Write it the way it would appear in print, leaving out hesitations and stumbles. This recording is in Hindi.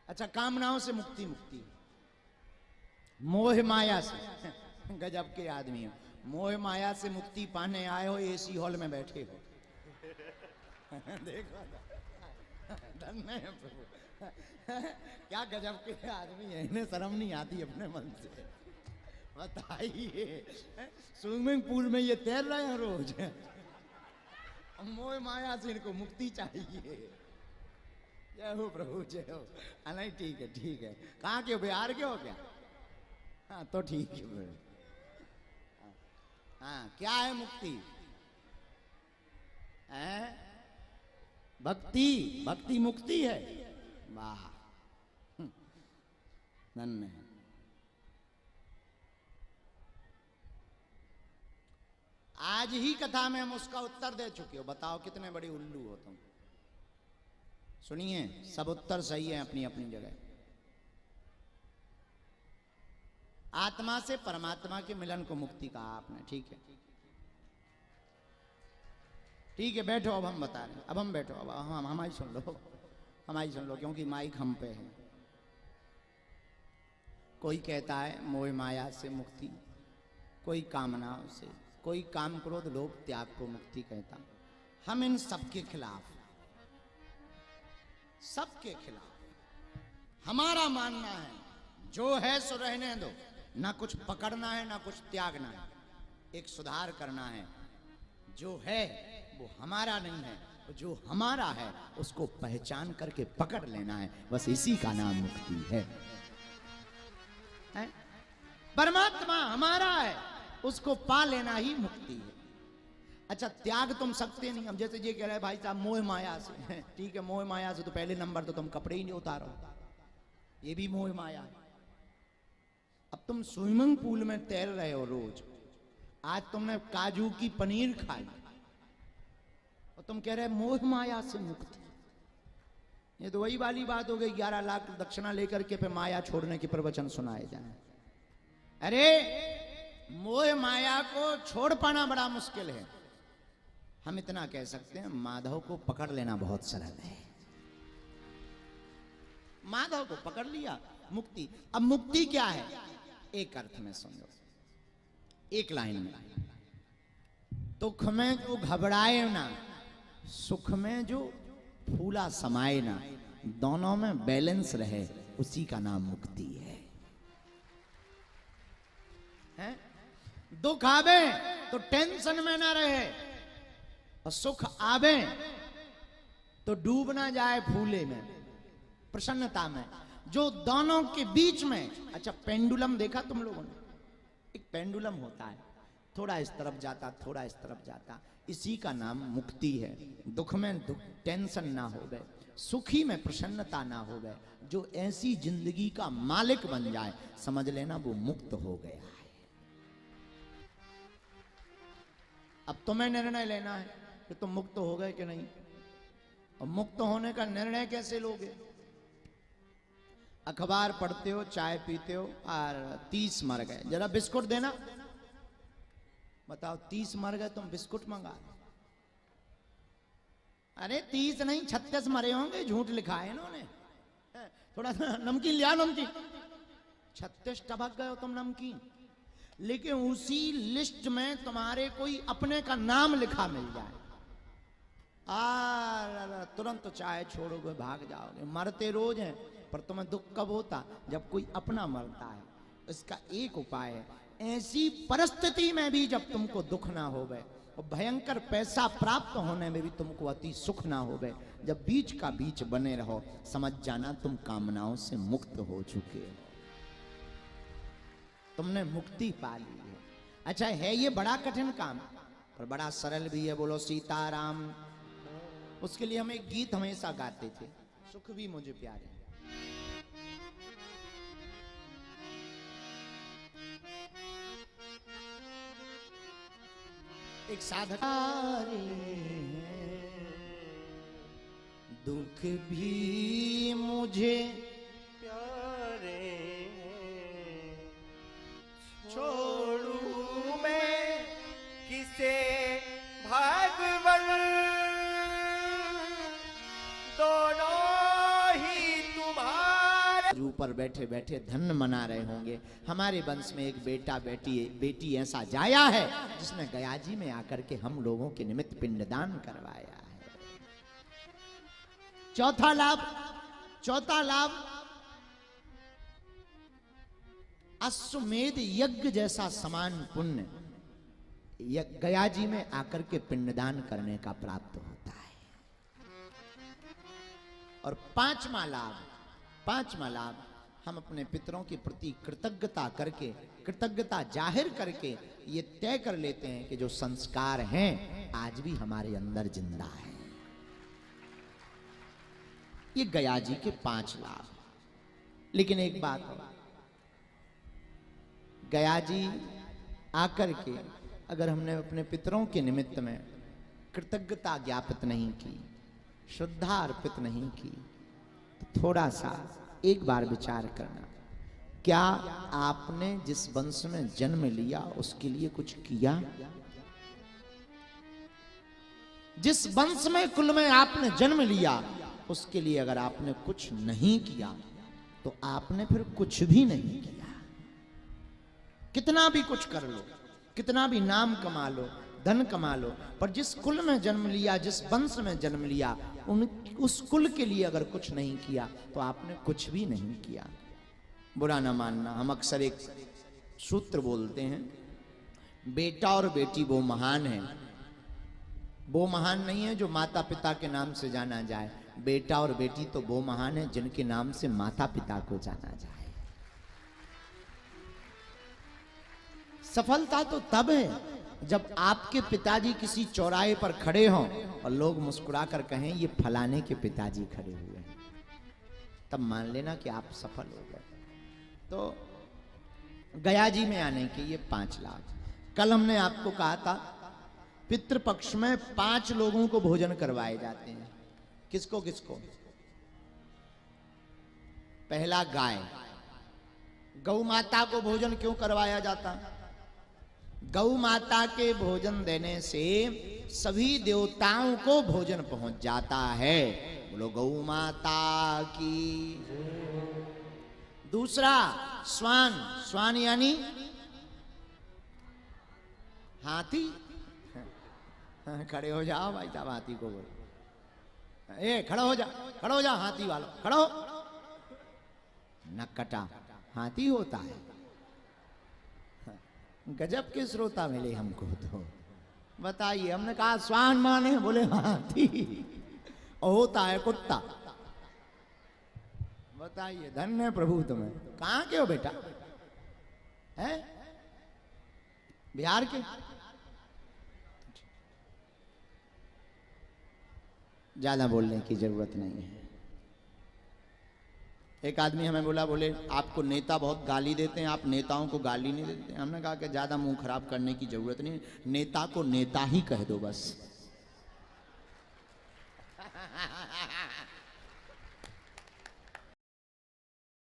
अच्छा, कामनाओं से मुक्ति, मुक्ति मोह माया से। गजब के आदमी हो, मोह माया से मुक्ति पाने आए हो, एसी हॉल में बैठे हो। देखो धन्य है प्रभु, क्या गजब के आदमी है, इन्हें शर्म नहीं आती अपने मन से। बताइए, स्विमिंग पूल में ये तैर रहे हैं रोज, मोह माया से इनको मुक्ति चाहिए। जय हो प्रभु, जय हो। नहीं ठीक है, ठीक है। कहाँ के हो, बिहार के हो क्या? हाँ तो ठीक है। हाँ, क्या है मुक्ति? है भक्ति, भक्ति मुक्ति है। वाह, धन्य है। आज ही कथा में हम उसका उत्तर दे चुके हो। बताओ कितने बड़ी उल्लू हो तुम। सुनिए, सब उत्तर सही है अपनी अपनी जगह। आत्मा से परमात्मा के मिलन को मुक्ति कहा आपने, ठीक है, ठीक है। बैठो, अब हम बता रहे हैं। अब हम बैठो, अब हम हमारी सुन लो, हमारी सुन लो, क्योंकि माइक हम पे है। कोई कहता है मोह माया से मुक्ति, कोई कामनाओं से, कोई काम क्रोध लोभ त्याग को मुक्ति कहता। हम इन सबके खिलाफ, सबके खिलाफ। हमारा मानना है जो है सो रहने दो, ना कुछ पकड़ना है ना कुछ त्यागना है, एक सुधार करना है। जो है वो हमारा नहीं है, जो हमारा है उसको पहचान करके पकड़ लेना है, बस इसी का नाम मुक्ति है। परमात्मा हमारा है, उसको पा लेना ही मुक्ति है। अच्छा, त्याग तुम सकते नहीं। हम जैसे ये कह रहे भाई साहब मोह माया से, ठीक है, मोह माया से तो पहले नंबर तो तुम कपड़े ही नहीं उतारो, ये भी मोह माया है। अब तुम स्विमिंग पूल में तैर रहे हो रोज, आज तुमने काजू की पनीर खाई और तुम कह रहे मोह माया से मुक्ति। ये तो वही वाली बात हो गई, 11 लाख दक्षिणा लेकर के फिर माया छोड़ने के प्रवचन सुनाए जाए। अरे मोह माया को छोड़ पाना बड़ा मुश्किल है। हम इतना कह सकते हैं, माधव को पकड़ लेना बहुत सरल है। माधव को पकड़ लिया, मुक्ति। अब मुक्ति क्या है? एक अर्थ में समझो, एक लाइन में, दुख में जो घबराए ना, सुख में जो फूला समाये ना, दोनों में बैलेंस रहे, उसी का नाम मुक्ति है? दुख आवे तो टेंशन में ना रहे, और सुख आवे तो डूब ना जाए फूले में, प्रसन्नता में, जो दोनों के बीच में। अच्छा, पेंडुलम देखा तुम लोगों ने? एक पेंडुलम होता है, थोड़ा इस तरफ जाता, थोड़ा इस तरफ जाता, इसी का नाम मुक्ति है। दुख में दुख टेंशन ना हो गए, सुखी में प्रसन्नता ना हो गए, जो ऐसी जिंदगी का मालिक बन जाए, समझ लेना वो मुक्त हो गया है। अब तुम्हें निर्णय लेना है कि तुम मुक्त हो गए कि नहीं। और मुक्त होने का निर्णय कैसे लोगे? अखबार पढ़ते हो, चाय पीते हो, और 30 मर गए, जरा बिस्कुट देना। बताओ, 30 मर गए, तुम बिस्कुट मंगा। अरे 30 नहीं, 36 मरे होंगे, झूठ लिखा है इन्होंने। थोड़ा नमकीन लिया, नमकीन। 36 टपक गए हो तुम नमकीन, लेकिन उसी लिस्ट में तुम्हारे कोई अपने का नाम लिखा मिल जाए, तुरंत तो चाय छोड़ोगे, भाग जाओगे। मरते रोज हैं, पर तुम्हें दुख कब होता? जब कोई अपना मरता है। इसका एक उपाय है, ऐसी परिस्थिति में भी जब तुमको दुख ना होवे, और भयंकर पैसा प्राप्त होने में भी तुमको अति सुख ना होवे, जब बीच का बीच बने रहो, समझ जाना तुम कामनाओं से मुक्त हो चुके हो, तुमने मुक्ति पा ली है। अच्छा, है ये बड़ा कठिन काम, पर बड़ा सरल भी है। बोलो सीताराम। उसके लिए हम एक गीत हमेशा गाते थे, सुख भी मुझे प्यारे। एक साधक, दुख भी मुझे प्यारे, छोड़ू मैं किसे भागवल, दोनों ही तुम्हारे पूर्वज ऊपर बैठे बैठे धन्य मना रहे होंगे, हमारे वंश में एक बेटा बेटी ऐसा जाया है जिसने गया जी में आकर के हम लोगों के निमित्त पिंडदान करवाया है। चौथा लाभ अश्वमेध यज्ञ जैसा समान पुण्य गया जी में आकर के पिंडदान करने का प्राप्त होता है। और पांचवा लाभ हम अपने पितरों के प्रति कृतज्ञता जाहिर करके ये तय कर लेते हैं कि जो संस्कार हैं आज भी हमारे अंदर जिंदा है। ये गया जी के 5 लाभ। लेकिन एक बात है, गया जी आकर के अगर हमने अपने पितरों के निमित्त में कृतज्ञता ज्ञापित नहीं की, श्रद्धा अर्पित नहीं की, तो थोड़ा सा एक बार विचार करना, क्या आपने जिस वंश में जन्म लिया उसके लिए कुछ किया? जिस वंश में कुल में आपने जन्म लिया उसके लिए अगर आपने कुछ नहीं किया तो आपने फिर कुछ भी नहीं किया। कितना भी कुछ कर लो, कितना भी नाम कमा लो, धन कमा लो, पर जिस कुल में जन्म लिया, जिस वंश में जन्म लिया, उस कुल के लिए अगर कुछ नहीं किया तो आपने कुछ भी नहीं किया। बुरा ना मानना, हम अक्सर एक सूत्र बोलते हैं, बेटा और बेटी वो महान है। वो महान नहीं है जो माता पिता के नाम से जाना जाए, बेटा और बेटी तो वो महान है जिनके नाम से माता पिता को जाना जाए। सफलता तो तब है जब आपके पिताजी किसी चौराहे पर खड़े हों और लोग मुस्कुरा कर कहें ये फलाने के पिताजी खड़े हुए हैं, तब मान लेना कि आप सफल हो गए। तो गया जी में आने के ये 5 लाभ। कल हमने आपको कहा था पितृपक्ष में 5 लोगों को भोजन करवाए जाते हैं। किसको किसको? पहला गाय, गौ माता को भोजन क्यों करवाया जाता? गौ माता के भोजन देने से सभी देवताओं को भोजन पहुंच जाता है। बोलो गौ माता की। दूसरा स्वान यानी हाथी। खड़े हो जाओ भाई साहब, हाथी को बोलो, ए खड़ा हो जा हाथी वाला, खड़ा हो। नक्कटा हाथी होता है। गजब के श्रोता मिले हमको। तो बताइए, हमने कहा स्वान माने, बोले हाथी, और होता है कुत्ता। बताइए, धन्य प्रभु तुम्हें। कहाँ के हो बेटा? हैं? बिहार के? ज्यादा बोलने की जरूरत नहीं है। एक आदमी हमें बोला, बोले आपको नेता बहुत गाली देते हैं, आप नेताओं को गाली नहीं देते। हमने कहा कि ज्यादा मुंह खराब करने की जरूरत नहीं, नेता को नेता ही कह दो बस।